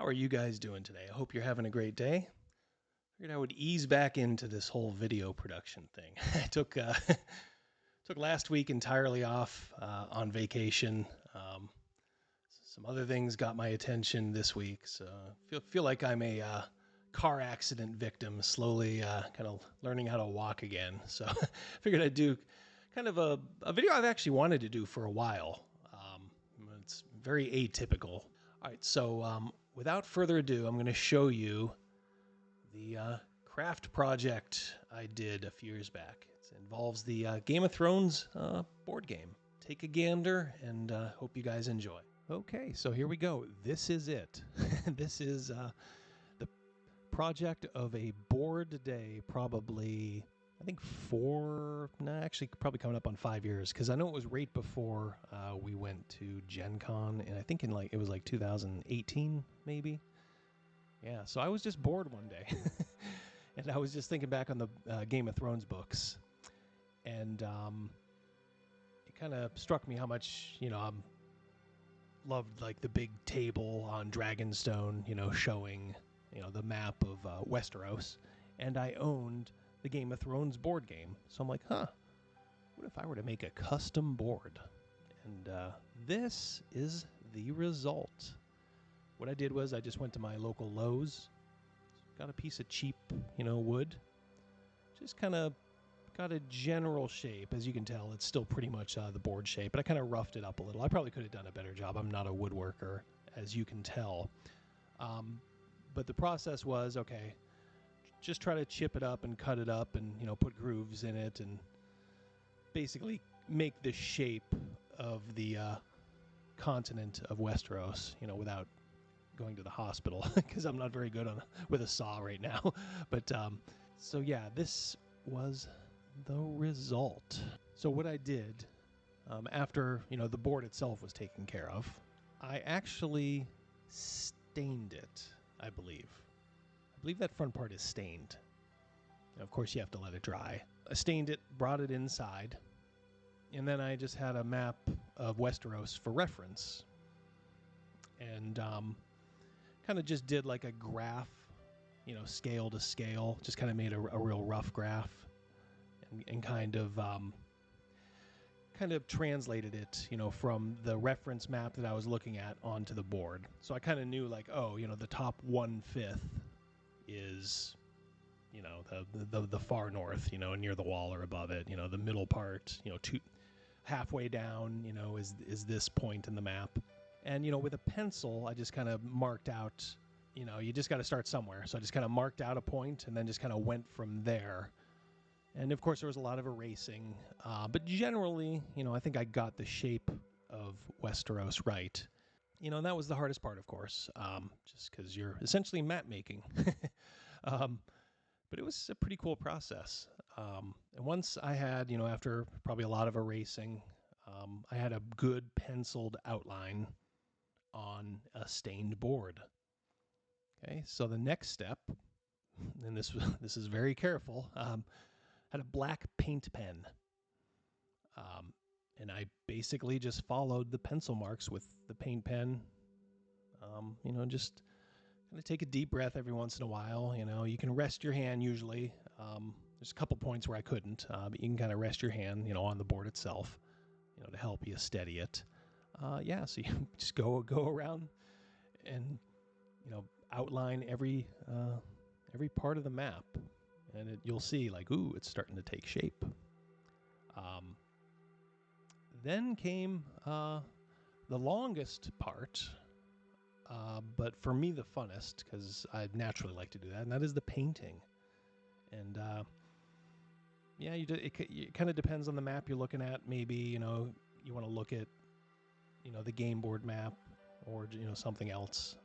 are you guys doing today? I hope you're having a great day. Figured I would ease back into this whole video production thing. I took last week entirely off on vacation. Some other things got my attention this week, so feel like I'm a car accident victim, slowly kind of learning how to walk again. So figured I'd do kind of a video I've actually wanted to do for a while. It's very atypical. All right, so without further ado, I'm going to show you the craft project I did a few years back. It involves the Game of Thrones board game. Take a gander, and hope you guys enjoy. Okay, so here we go. This is it. This is the project of a board day, probably, I think actually probably coming up on 5 years, because I know it was right before we went to Gen Con, and I think it was like 2018, maybe. Yeah, so I was just bored one day, and I was just thinking back on the Game of Thrones books, and it kind of struck me how much, I loved like the big table on Dragonstone, showing, the map of Westeros, and I owned the Game of Thrones board game. So I'm like, what if I were to make a custom board? And this is the result. What I did was I just went to my local Lowe's, got a piece of cheap, wood, just kind of got a general shape. As you can tell, it's still pretty much the board shape, but I kind of roughed it up a little. I probably could have done a better job. I'm not a woodworker, as you can tell. But the process was, okay, just try to chip it up and cut it up and, put grooves in it and basically make the shape of the continent of Westeros, without going to the hospital, because I'm not very good with a saw right now. But so yeah, this was the result. So what I did after, the board itself was taken care of, I actually stained it, I believe. I believe that front part is stained. And of course, you have to let it dry. I stained it, brought it inside, and then I just had a map of Westeros for reference. And kind of just did like a graph, scale to scale, just kind of made a real rough graph, and kind of translated it, from the reference map that I was looking at onto the board. So I kind of knew like, the top 1/5 is, the far north, near the wall or above it. The middle part, halfway down, is this point in the map. And, with a pencil, I just kind of marked out, you just got to start somewhere. So I just kind of marked out a point and then just kind of went from there. And of course, there was a lot of erasing. But generally, I think I got the shape of Westeros right. And that was the hardest part, of course, just because you're essentially map making. But it was a pretty cool process. And once I had, after probably a lot of erasing, I had a good penciled outline on a stained board. Okay, so the next step, and this is very careful, had a black paint pen. And I basically just followed the pencil marks with the paint pen. Just kind of take a deep breath every once in a while. You can rest your hand usually. There's a couple points where I couldn't, but you can kind of rest your hand, on the board itself, to help you steady it. So you just go around and, outline every part of the map, and you'll see like, ooh, it's starting to take shape. Then came the longest part, but for me the funnest, because I naturally like to do that, and that is the painting. And it kind of depends on the map you're looking at. Maybe you want to look at the Gameboard map, or something else.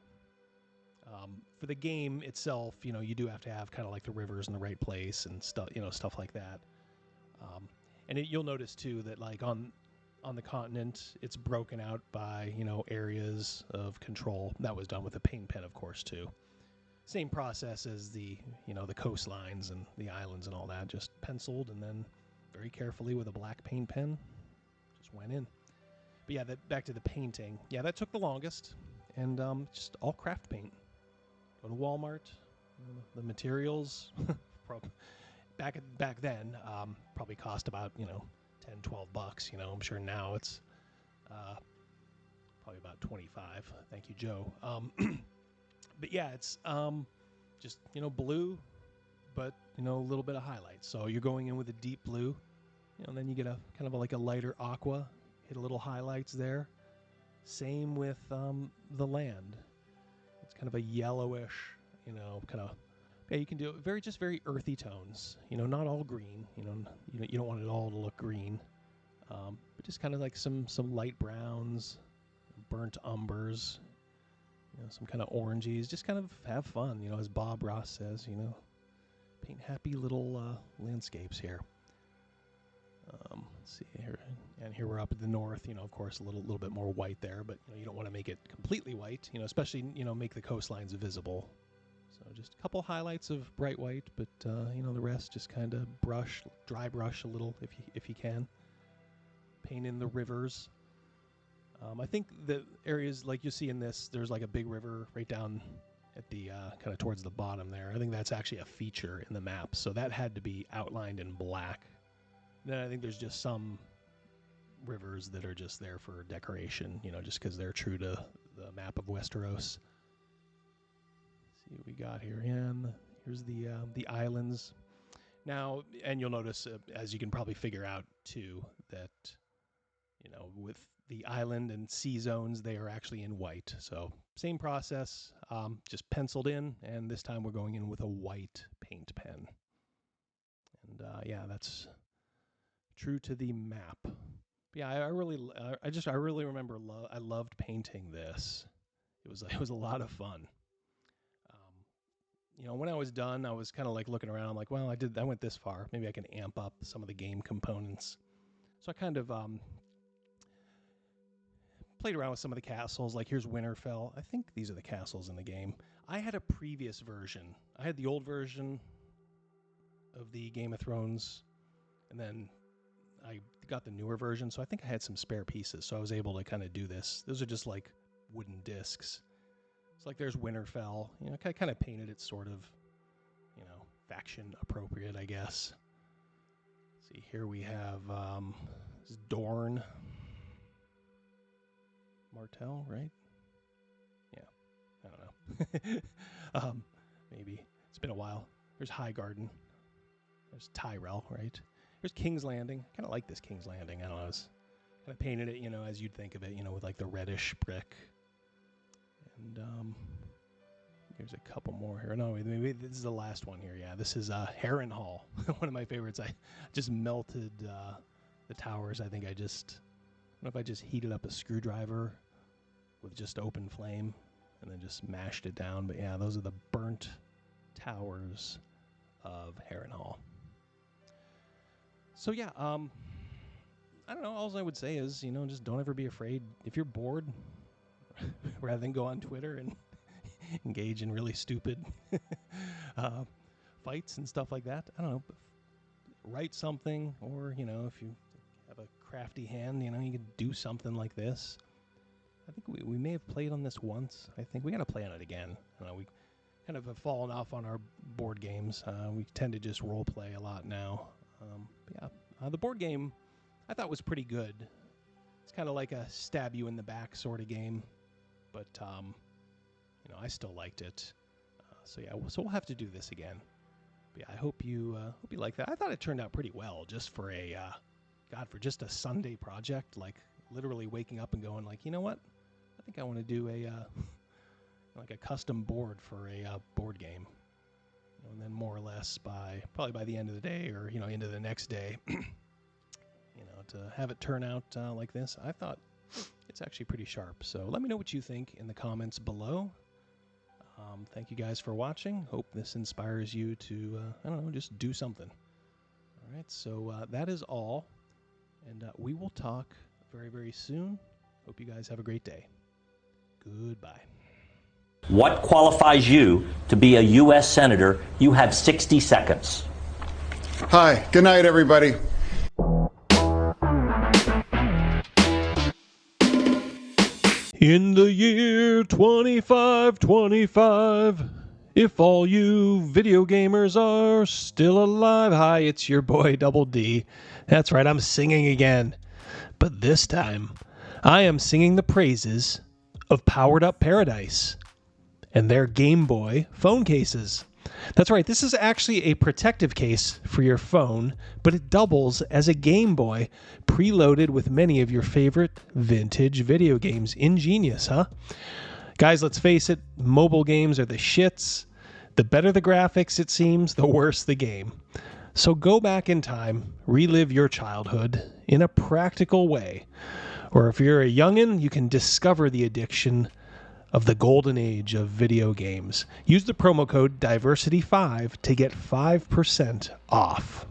For the game itself, you do have to have kind of like the rivers in the right place and stuff, stuff like that. And you'll notice too that like on the continent, it's broken out by, areas of control. That was done with a paint pen, of course, too. Same process as the coastlines and the islands and all that, just penciled and then very carefully with a black paint pen, just went in. But yeah, back to the painting. Yeah, that took the longest, and just all craft paint. go to Walmart. The materials, back then, probably cost about, 10, $12. I'm sure now it's probably about 25. Thank you, Joe. But yeah, it's just, blue, but, a little bit of highlights. So you're going in with a deep blue, and then you get a kind of like a lighter aqua, hit a little highlights there. Same with the land. It's kind of a yellowish, kind of, yeah, you can do it very earthy tones, not all green, you don't want it all to look green, but just kind of like some light browns, burnt umbers, some kind of oranges, just kind of have fun, as Bob Ross says, paint happy little landscapes here. Let's see here, and here we're up at the north, of course, a little bit more white there, but you don't want to make it completely white, especially, make the coastlines visible. So just a couple highlights of bright white, but the rest just kind of dry brush a little if you can. Paint in the rivers. I think the areas like you see in this, there's like a big river right down at the kind of towards the bottom there. I think that's actually a feature in the map, so that had to be outlined in black. Then I think there's just some rivers that are just there for decoration, just because they're true to the map of Westeros. Let's see what we got here. And here's the islands. Now, and you'll notice, as you can probably figure out too, that with the island and sea zones, they are actually in white. So same process, just penciled in, and this time we're going in with a white paint pen. And yeah, that's true to the map. But yeah, I really remember I loved painting this. It was a lot of fun. When I was done, I was kind of like looking around. I'm like, well, I went this far. Maybe I can amp up some of the game components. So I kind of played around with some of the castles. Like here's Winterfell. I think these are the castles in the game. I had a previous version. I had the old version of the Game of Thrones, and then I got the newer version, so I think I had some spare pieces, so I was able to kind of do this. Those are just like wooden discs. It's like there's Winterfell. I kind of painted it sort of, faction appropriate, I guess. Let's see, here we have this is Dorne. Martell, right? Yeah, I don't know. Maybe. It's been a while. There's Highgarden. There's Tyrell, right? There's King's Landing. I kind of like this King's Landing. I don't know. I was kind of painted it, as you'd think of it, with like the reddish brick. And there's a couple more here. No, maybe this is the last one here. Yeah, this is Harrenhal. One of my favorites. I just melted the towers. I think I don't know if I just heated up a screwdriver with just open flame and then just mashed it down. But yeah, those are the burnt towers of Harrenhal. So yeah, I don't know. All I would say is, just don't ever be afraid. If you're bored, rather than go on Twitter and engage in really stupid fights and stuff like that, I don't know. Write something, or if you have a crafty hand, you can do something like this. I think we may have played on this once. I think we got to play on it again. We kind of have fallen off on our board games. We tend to just role play a lot now. The board game I thought was pretty good. It's kind of like a stab you in the back sort of game, but I still liked it. So we'll have to do this again. But yeah, I hope you like that. I thought it turned out pretty well, just for for just a Sunday project. Like literally waking up and going like, you know what? I think I want to do like a custom board for a board game. And then more or less probably by the end of the day, or into the next day, to have it turn out like this, I thought it's actually pretty sharp. So let me know what you think in the comments below. Thank you guys for watching. Hope this inspires you to just do something. All right, so that is all, and we will talk very, very soon. Hope you guys have a great day. Goodbye. What qualifies you to be a U.S. Senator? You have 60 seconds. Hi, good night, everybody. In the year 2525, If all you video gamers are still alive, hi, it's your boy Double D. That's right, I'm singing again. But this time, I am singing the praises of Powered Up Paradise and their Gameboy phone cases. That's right, this is actually a protective case for your phone, but it doubles as a Game Boy, preloaded with many of your favorite vintage video games. Ingenious, huh? Guys, let's face it, mobile games are the shits. The better the graphics, it seems, the worse the game. So go back in time, relive your childhood in a practical way. Or if you're a youngin', you can discover the addiction of the golden age of video games. Use the promo code DIVERSITY5 to get 5% off.